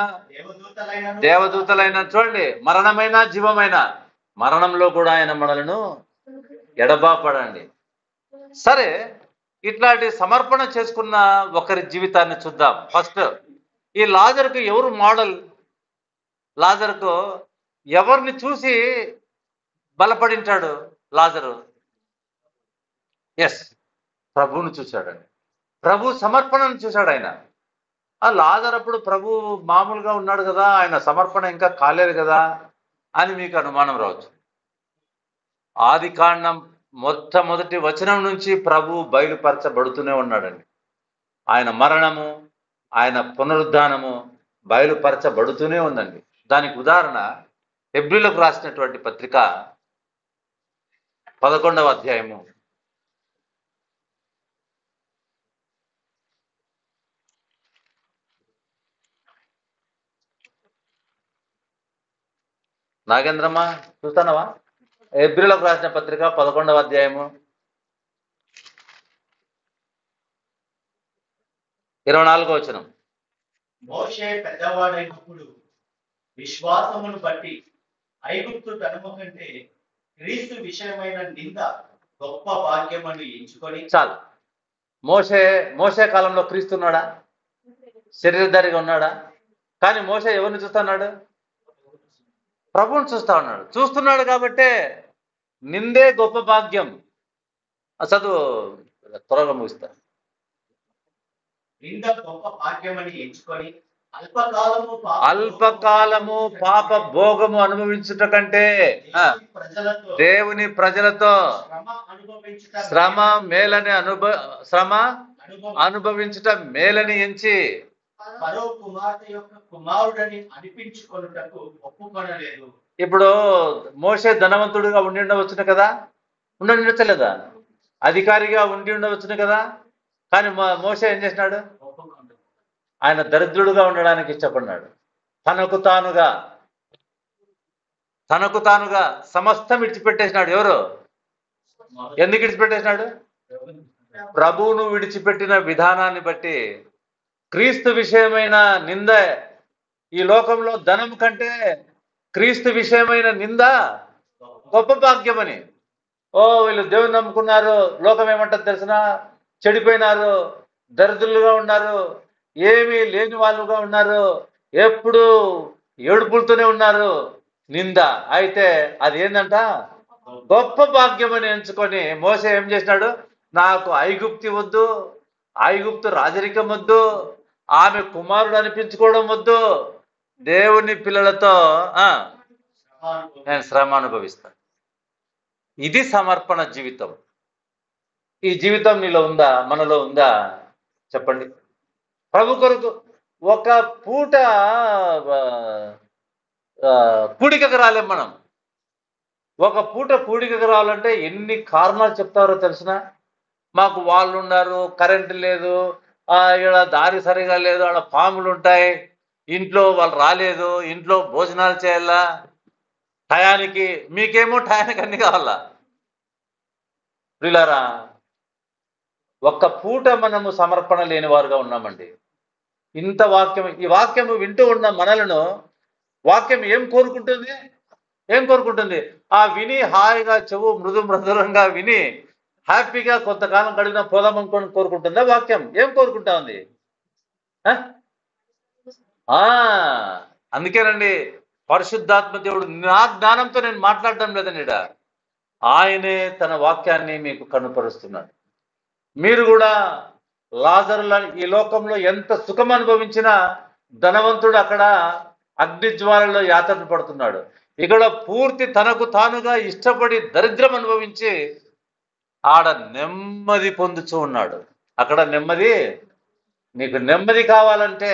దేవదూతలైన, చూడండి, మరణమైన, జీవమైన, మరణంలో కూడా ఆయన మనలను ఎడబాపడండి. సరే, ఇట్లాంటి సమర్పణ చేసుకున్న ఒకరి జీవితాన్ని చూద్దాం. ఫస్ట్ ఈ లాజరుకు ఎవరు మోడల్? లాజరుకు ఎవరిని చూసి బలపడింటాడు లాజరు? ఎస్, ప్రభువును చూశాడండి. ప్రభు సమర్పణను చూశాడు ఆయన. ఆ లాజరు అప్పుడు ప్రభు మామూలుగా ఉన్నాడు కదా, ఆయన సమర్పణ ఇంకా కాలేదు కదా అని మీకు అనుమానం రావచ్చు. ఆదికాండం మొట్టమొదటి వచనం నుంచి ప్రభు బయలుపరచబడుతూనే ఉన్నాడండి. ఆయన మరణము, ఆయన పునరుద్ధానము బయలుపరచబడుతూనే ఉందండి. దానికి ఉదాహరణ హెబ్రీలకు రాసినటువంటి పత్రిక 11వ అధ్యాయము 'నాగేంద్రమ్మ చూస్తానవా? హెబ్రీలకు రాసిన పత్రిక 11వ అధ్యాయము 24వ వచనం. మోషే పెద్దవాడైనప్పుడు విశ్వాసమును బట్టి ఐగుప్తు ధనము కంటే క్రీస్తు విషయమైన నింద గొప్ప భాగ్యమని ఎంచుకొని. చాలు. మోషే కాలంలో క్రీస్తు ఉన్నాడా? శరీరధారిగా ఉన్నాడా? కానీ మోషే ఎవరిని చూస్తున్నాడు? ప్రభువుని చూస్తా ఉన్నాడు. చూస్తున్నాడు కాబట్టే నిందే గొప్ప భాగ్యం. చదువు, త్వరగా ముగిస్తా. నింద గొప్ప భాగ్యమని ఎంచుకొని అల్పకాలము పాప భోగము అనుభవించుట కంటే దేవుని ప్రజలతో శ్రమ అనుభవించుట మేలని ఎంచి ఫరో కుమార్తె యొక్క కుమారుడని అనిపించుకొనుటకు ఒప్పుకొనలేదు. ఇప్పుడు మోషే ధనవంతుడిగా ఉండి ఉండవచ్చును కదా, ఉండవచ్చలేదా? అధికారిగా ఉండి ఉండవచ్చును కదా. కానీ మోషే ఏం చేసినాడు? ఆయన దరిద్రుడుగా ఉండడానికి ఇష్టపడినాడు. తనకు తానుగా సమస్తం విడిచిపెట్టేసినాడు. ఎవరు? ఎందుకు విడిచిపెట్టేసినాడు? ప్రభువును విడిచిపెట్టిన విధానాన్ని బట్టి క్రీస్తు విషయమైన నింద, ఈ లోకంలో ధనం కంటే క్రీస్తు విషయమైన నింద గొప్ప భాగ్యమని. వీళ్ళు దేవుని నమ్ముకున్నారు, లోకం ఏమంటారు తెలిసిన? చెడిపోయినారు, దరిద్రులుగా ఉన్నారు, ఏమీ లేని వాళ్ళుగా ఉన్నారు, ఎప్పుడు ఏడుపులతోనే ఉన్నారు. నింద అయితే అది ఏందంట? గొప్ప భాగ్యమని ఎంచుకొని మోసే ఏం చేసినాడు? నాకు ఐగుప్తి వద్దు, ఐగుప్తు రాజరికం వద్దు, ఆమె కుమారుడు అనిపించుకోవడం వద్దు, దేవుని పిల్లలతో నేను శ్రమ అనుభవిస్తాను. ఇది సమర్పణ జీవితం. ఈ జీవితం నీలో ఉందా? మనలో ఉందా? చెప్పండి. ప్రభు కొరకు ఒక పూట కూడికకు రాలేం మనం. ఒక పూట కూడికకు రావాలంటే ఎన్ని కారణాలు చెప్తారో తెలిసిన? మాకు వాళ్ళు ఉన్నారు, కరెంటు లేదు, ఇక్కడ దారి సరిగా లేదు, ఆడ పాములు ఉంటాయి, ఇంట్లో వాళ్ళు రాలేదు, ఇంట్లో భోజనాలు చేయాలా టయానికి, మీకేమో టయానికి అన్ని కావాలా. ప్రియులారా, ఒక్క పూట మనము సమర్పణ లేని వారుగా ఉన్నామండి. ఇంత వాక్యం, ఈ వాక్యము వింటూ ఉన్న మనలను వాక్యం ఏం కోరుకుంటుంది? ఏం కోరుకుంటుంది? ఆ విని హాయిగా చెవు మృదురంగా విని హ్యాపీగా కొంతకాలం గడిపిన పోదామనుకోని కోరుకుంటుందా? వాక్యం ఏం కోరుకుంటా ఉంది? అందుకేనండి పరిశుద్ధాత్మ దేవుడు నా జ్ఞానంతో నేను మాట్లాడడం లేదండి. ఆయనే తన వాక్యాన్ని మీకు కనుపరుస్తున్నాడు. మీరు కూడా లాజరుల ఈ లోకంలో ఎంత సుఖం అనుభవించినా ధనవంతుడు అక్కడ అగ్ని జ్వాలలో యాతన పడుతున్నాడు. ఇక్కడ పూర్తి తనకు తానుగా ఇష్టపడి దరిద్రం అనుభవించి ఆడ నెమ్మది పొందుతూ ఉన్నాడు. అక్కడ నెమ్మది, నీకు నెమ్మది కావాలంటే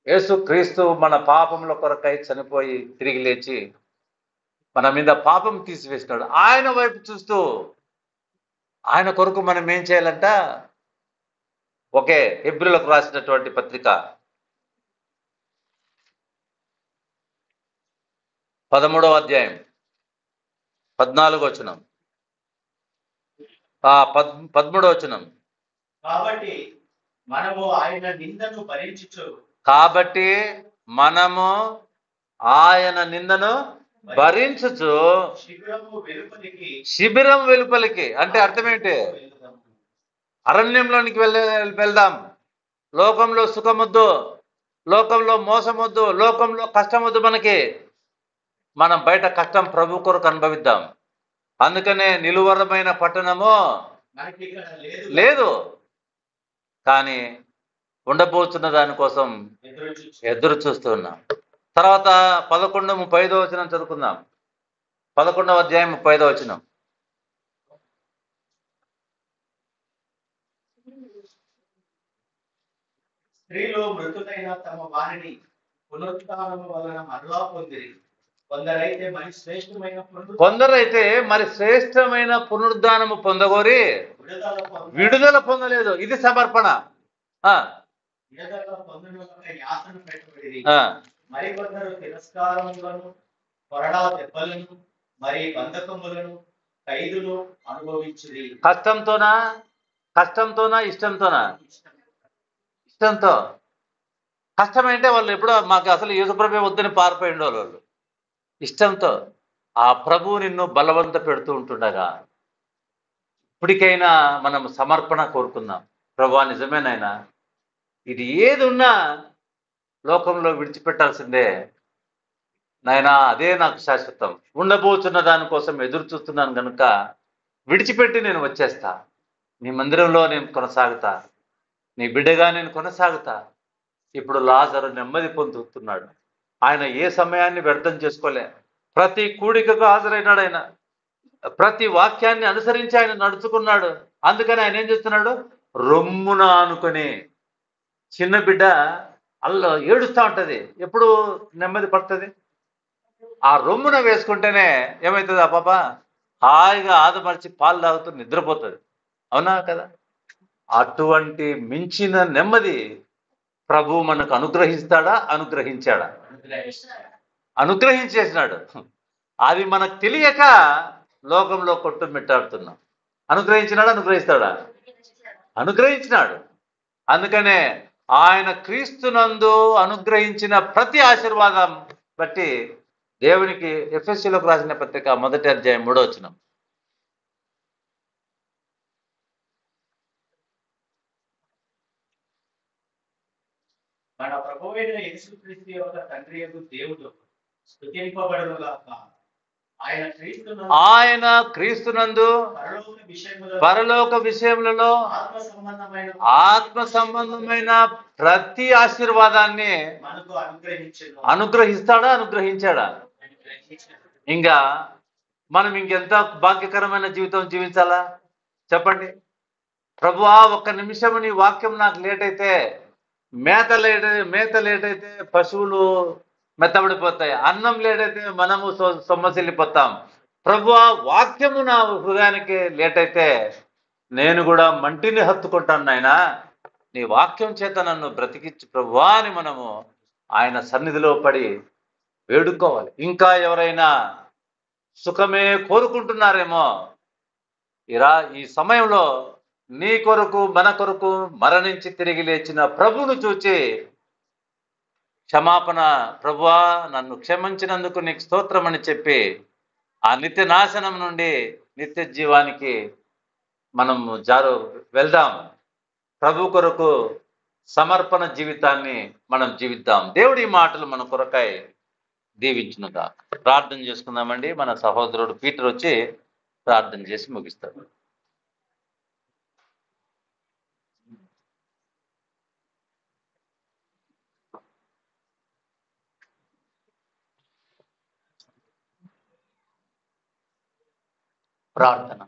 యేసుక్రీస్తు మన పాపముల కొరకై చనిపోయి తిరిగి లేచి మన మీద పాపం తీసివేసినాడు. ఆయన వైపు చూస్తూ ఆయన కొరకు మనం ఏం చేయాలంట? ఒకే హెబ్రీయులకు రాసినటువంటి పత్రిక 13వ అధ్యాయం 14వ వచనం, 13వ వచనం. కాబట్టి మనము ఆయన నిందను భరించుచు శిబిరం వెలుపలికి, అంటే అర్థం ఏంటి? అరణ్యంలోనికి వెళ్దాం. లోకంలో సుఖమొద్దు, లోకంలో మోసమొద్దు, లోకంలో కష్టమొద్దు మనకి. మనం బయట కష్టం ప్రభు కొరకు అనుభవిద్దాం. అందుకనే నిలువరమైన పట్టణము లేదు, కానీ ఉండబోతున్న దానికోసం ఎదురు చూస్తున్నాం. తర్వాత 11:35 వచనం చదువుకుందాం. 11వ అధ్యాయం 35వ వచనం. స్త్రీలు మృతులైన తమ వారిని పునరుత్థానము వలన మరలా పొందిరి. కొందరైతే మరి శ్రేష్టమైన పునరుద్ధానము పొందగోరి విడుదల పొందలేదు. ఇది సమర్పణ. మరికొందరు తిరస్కారములను, కొరడా దెబ్బలను, మరి బంధకములను, ఖైదును అనుభవించిరి. కష్టంతోనా? ఇష్టంతోనా? ఇష్టంతో. కష్టమైంటే వాళ్ళు ఎప్పుడో మాకు అసలు యేసుప్రభువే వద్దని పారిపోయిండు వాళ్ళు. ఇష్టంతో ఆ ప్రభువు నిన్ను బలవంత పెడుతూ ఉంటుండగా ఇప్పటికైనా మనం సమర్పణ కోరుకుందాం. ప్రభువా, నిజమేనైనా ఇది ఏది ఉన్నా లోకంలో విడిచిపెట్టాల్సిందే నాయనా, అదే నాకు శాశ్వతం. ఉండబోతున్న దానికోసం ఎదురు చూస్తున్నాను కనుక విడిచిపెట్టి నేను వచ్చేస్తా. నీ మందిరంలో నేను కొనసాగుతా, నీ బిడ్డగా నేను కొనసాగుతా. ఇప్పుడు లాజరు నెమ్మది పొందుతున్నాడు. ఆయన ఏ సమయాన్ని వ్యర్థం చేసుకోలే. ప్రతి కూడికకు హాజరైనాడు. ఆయన ప్రతి వాక్యాన్ని అనుసరించి ఆయన నడుచుకున్నాడు. అందుకని ఆయన ఏం చేస్తున్నాడు? రొమ్మున ఆనుకొని. చిన్న బిడ్డ అల్ల ఏడుస్తూ ఉంటది, ఎప్పుడు నెమ్మది పడుతుంది? ఆ రొమ్మున వేసుకుంటేనే ఏమవుతుంది? ఆ పాప హాయిగా ఆదమర్చి పాలు తాగుతూ నిద్రపోతుంది. అవునా కదా? అటువంటి మించిన నెమ్మది ప్రభు మనకు అనుగ్రహిస్తాడా? అనుగ్రహించేసినాడు. అది మనకు తెలియక లోకంలో కొట్టుమిట్టాడుతున్నాం. అనుగ్రహించినాడు. అందుకనే ఆయన క్రీస్తునందు అనుగ్రహించిన ప్రతి ఆశీర్వాదం బట్టి దేవునికి ఎఫెసీయులకు రాసిన పత్రిక 1వ అధ్యాయం 3వ వచనం. మన ప్రభువైన యేసుక్రీస్తు యొక్క తండ్రి యొక్క దేవుడు స్తుతింపబడునుగాక. ఆయన క్రీస్తునందు పరలోక విషయములలో ఆత్మ సంబంధమైన ప్రతి ఆశీర్వాదాన్ని అనుగ్రహించాడా? ఇంకా మనం ఇంకెంత భాగ్యకరమైన జీవితం జీవించాలా చెప్పండి. ప్రభువా, ఒక్క నిమిషము నీ వాక్యం నాకు లేట్ అయితే, మేత లేట్ అయితే పశువులు మెత్తబడిపోతాయి, అన్నం లేట్ అయితే మనము సొమ్మసిల్లిపోతాం. ప్రభువా, వాక్యము నా హృదయానికి లేట్ అయితే నేను కూడా మంటిని హత్తుకుంటాను. నాయనా, నీ వాక్యం చేత నన్ను బ్రతికించు ప్రభువా అని మనము ఆయన సన్నిధిలో పడి వేడుకోవాలి. ఇంకా ఎవరైనా సుఖమే కోరుకుంటున్నారేమో, ఈ సమయంలో నీ కొరకు మన కొరకు మరణించి తిరిగి లేచిన ప్రభువును చూచి క్షమాపణ, ప్రభువా నన్ను క్షమించినందుకు నీకు స్తోత్రం అని చెప్పి ఆ నిత్య నాశనం నుండి నిత్య జీవానికి మనం వెళ్దాం. ప్రభు కొరకు సమర్పణ జీవితాన్ని మనం జీవిద్దాం. దేవుడి మాటలు మన కొరకై దీవించునుగా. ప్రార్థన చేసుకుందామండి. మన సహోదరుడు పీటర్ వచ్చి ప్రార్థన చేసి ముగిస్తాడు. ప్రార్థన.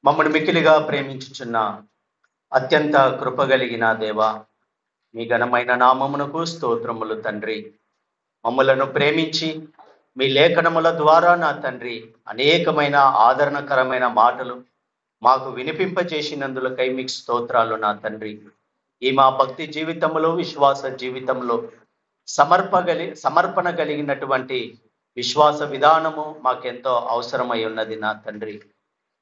మమ్మల్ని మిక్కిలిగా ప్రేమించుచున్న అత్యంత కృపగలిగిన దేవా, మీ ఘనమైన నామమునకు స్తోత్రములు తండ్రి. మమ్మలను ప్రేమించి మీ లేఖనముల ద్వారా నా తండ్రి అనేకమైన ఆదరణకరమైన మాటలు మాకు వినిపింపచేసినందులకై మీకు స్తోత్రాలు నా తండ్రి. ఈ మా భక్తి జీవితంలో, విశ్వాస జీవితంలో సమర్పణ కలిగినటువంటి విశ్వాస విధానము మాకెంతో అవసరమై ఉన్నది నా తండ్రి.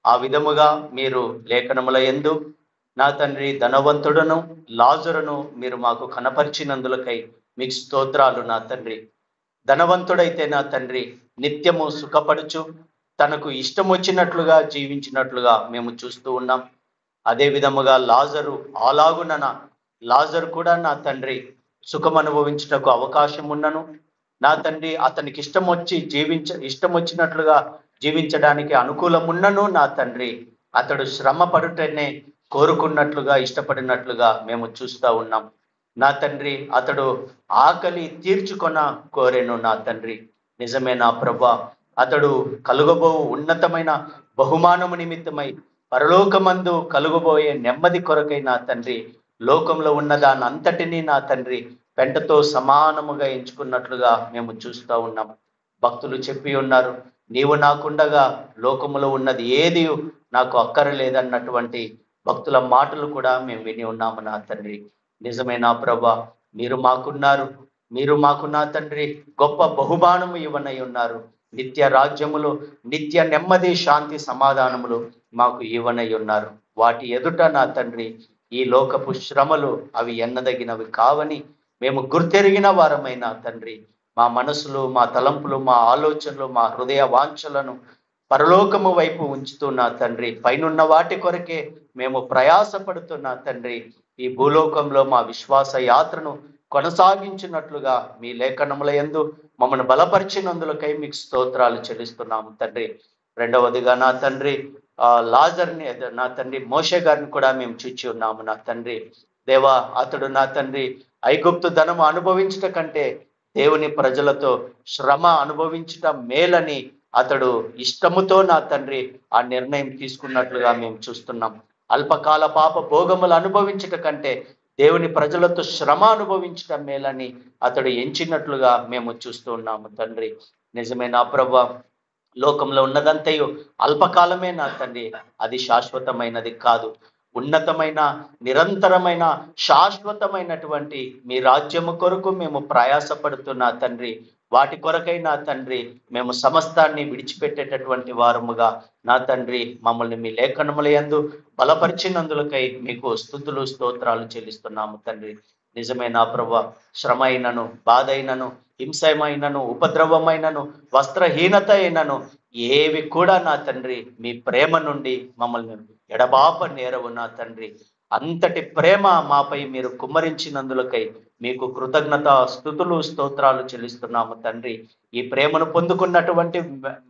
ఆ విధముగా మీరు లేఖనముల యందు నా తండ్రి ధనవంతుడను లాజరును మీరు మాకు కనపరిచినందులకై మీకు స్తోత్రాలు నా తండ్రి. ధనవంతుడైతే నా తండ్రి నిత్యము సుఖపడుచు తనకు ఇష్టం వచ్చినట్లుగా జీవించినట్లుగా మేము చూస్తూ ఉన్నాం. అదే విధముగా లాజరు కూడా నా తండ్రి సుఖం అనుభవించుటకు అవకాశం ఉన్నను నా తండ్రి. అతనికి ఇష్టం వచ్చినట్లుగా జీవించడానికి అనుకూలం ఉన్నను నా తండ్రి. అతడు శ్రమ పడుటనే కోరుకున్నట్లుగా ఇష్టపడినట్లుగా మేము చూస్తూ ఉన్నాం నా తండ్రి. అతడు ఆకలి కోరెను నా తండ్రి. నిజమే నా ప్రభా, అతడు కలుగబోవు ఉన్నతమైన బహుమానము నిమిత్తమై పరలోకమందు కలుగబోయే నెమ్మది కొరకై నా తండ్రి లోకంలో ఉన్న దాని అంతటినీ నా తండ్రి పెంటతో సమానముగా ఎంచుకున్నట్లుగా మేము చూస్తూ ఉన్నాం. భక్తులు చెప్పి ఉన్నారు, నీవు నాకుండగా లోకములో ఉన్నది ఏది నాకు అక్కరలేదన్నటువంటి భక్తుల మాటలు కూడా మేము విని ఉన్నాము నా తండ్రి. నిజమే నా ప్రభా, మీరు మాకు నా తండ్రి గొప్ప బహుమానము ఇవ్వనై ఉన్నారు. నిత్య రాజ్యములు, నిత్య నెమ్మది, శాంతి, సమాధానములు మాకు ఇవ్వనై ఉన్నారు. వాటి ఎదుట నా తండ్రి ఈ లోకపు శ్రమలు అవి ఎన్నదగినవి కావని మేము గుర్తెరిగిన వారమైన తండ్రి మా మనసులు, మా తలంపులు, మా ఆలోచనలు, మా హృదయ వాంఛలను పరలోకము వైపు ఉంచుతున్నా తండ్రి. పైనున్న వాటి కొరకే మేము ప్రయాసపడుతున్నా తండ్రి. ఈ భూలోకంలో మా విశ్వాస యాత్రను కొనసాగించినట్లుగా మీ లేఖనముల యందు మమ్మల్ని బలపరిచినందులకై మీకు స్తోత్రాలు చెల్లిస్తున్నాము తండ్రి. రెండవదిగా నా తండ్రి లాజర్ని నా తండ్రి మోషే గారిని కూడా మేము చూచి ఉన్నాము నా తండ్రి. దేవా, అతడు నా తండ్రి ఐగుప్తు ధనము అనుభవించట కంటే దేవుని ప్రజలతో శ్రమ అనుభవించట మేలని అతడు ఇష్టముతో నా తండ్రి ఆ నిర్ణయం తీసుకున్నట్లుగా మేము చూస్తున్నాం. అల్పకాల పాప భోగములు అనుభవించట కంటే దేవుని ప్రజలతో శ్రమ అనుభవించటం మేలని అతడు ఎంచినట్లుగా మేము చూస్తూ ఉన్నాము తండ్రి. నిజమే నా ప్రభా, లోకంలో ఉన్నదంతయు అల్పకాలమే నా తండ్రి, అది శాశ్వతమైనది కాదు. ఉన్నతమైన, నిరంతరమైన, శాశ్వతమైనటువంటి మీ రాజ్యము కొరకు మేము ప్రయాసపడుతున్నా తండ్రి. వాటి కొరకై నా తండ్రి మేము సమస్తాన్ని విడిచిపెట్టేటటువంటి వారముగా నా తండ్రి మమ్మల్ని మీ లేఖనముల యందు బలపరిచినందులకై మీకు స్తుతులు స్తోత్రాలు చెల్లిస్తున్నాము తండ్రి. నిజమే నా ప్రభు, శ్రమ అయినను, బాధ అయినను, హింసమైనను, ఉపద్రవమైనను, వస్త్రహీనత అయినను ఏవి కూడా నా తండ్రి మీ ప్రేమ నుండి మమ్మల్ని ఎడబాప నేరవు నా తండ్రి. అంతటి ప్రేమ మాపై మీరు కుమ్మరించినందులకై మీకు కృతజ్ఞత స్తుతులు స్తోత్రాలు చెల్లిస్తున్నాము తండ్రి. ఈ ప్రేమను పొందుకున్నటువంటి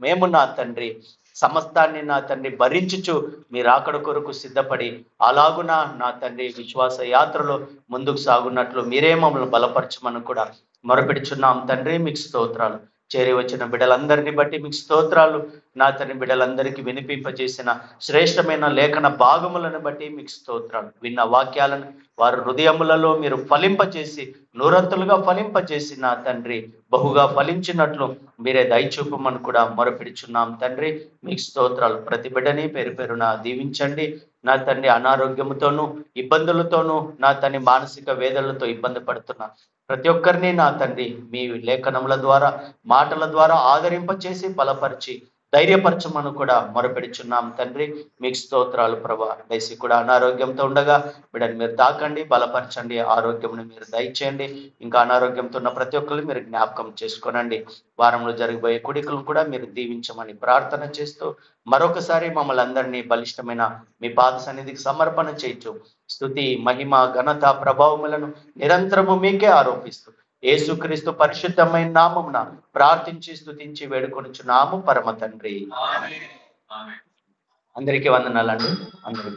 మేము నా తండ్రి సమస్తాన్ని నా తండ్రి భరించుచు మీరు ఆకడ కొరకు సిద్ధపడి అలాగున నా తండ్రి విశ్వాస యాత్రలో ముందుకు సాగున్నట్లు మీరే మమ్మల్ని బలపరచమని కూడా మొరపెడుచున్నాం తండ్రి. మీకు స్తోత్రాలు. చేరి వచ్చిన బిడ్డలందరినీ బట్టి మీకు స్తోత్రాలు నా తండ్రి. బిడ్డలందరికీ వినిపింపజేసిన శ్రేష్టమైన లేఖన భాగములను బట్టి మీకు స్తోత్రాలు. విన్న వాక్యాలను వారి హృదయములలో మీరు ఫలింపజేసి నూరంతులుగా ఫలింపజేసి నా తండ్రి బహుగా ఫలించినట్లు మీరే దయచూపమని కూడా మొరపెడుచున్నాం తండ్రి. మీకు స్తోత్రాలు. ప్రతి బిడ్డని పేరు పేరున దీవించండి నా తండ్రి. అనారోగ్యముతోనూ ఇబ్బందులతోనూ నా తండ్రి మానసిక వేదనలతో ఇబ్బంది పడుతున్నా ప్రతి ఒక్కరిని నా తండ్రి మీ లేఖనముల ద్వారా మాటల ద్వారా ఆదరింపచేసి బలపరిచి ధైర్యపరచమని కూడా మొరపెడుచున్నాం తండ్రి. మీకు స్తోత్రాలు ప్రభా. డైసీ కూడా అనారోగ్యంతో ఉండగా బిడ్డని మీరు తాకండి, బలపరచండి, ఆరోగ్యంను మీరు దయచేయండి. ఇంకా అనారోగ్యంతో ఉన్న ప్రతి ఒక్కరు మీరు జ్ఞాపకం చేసుకోనండి. వారంలో జరగబోయే కుడికలను కూడా మీరు దీవించమని ప్రార్థన చేస్తూ మరొకసారి మమ్మల్ని అందరినీ బలిష్టమైన మీ పాద సన్నిధికి సమర్పణ చేయొచ్చు. స్తుతి, మహిమ, ఘనత, ప్రభావములను నిరంతరము మీకే ఆరోపిస్తూ యేసుక్రీస్తు పరిశుద్ధమైన నామమున ప్రార్థించి స్తుతించి వేడుకొనుచున్నాము పరమ తండ్రి. అందరికీ వందనాలండి. అందరికీ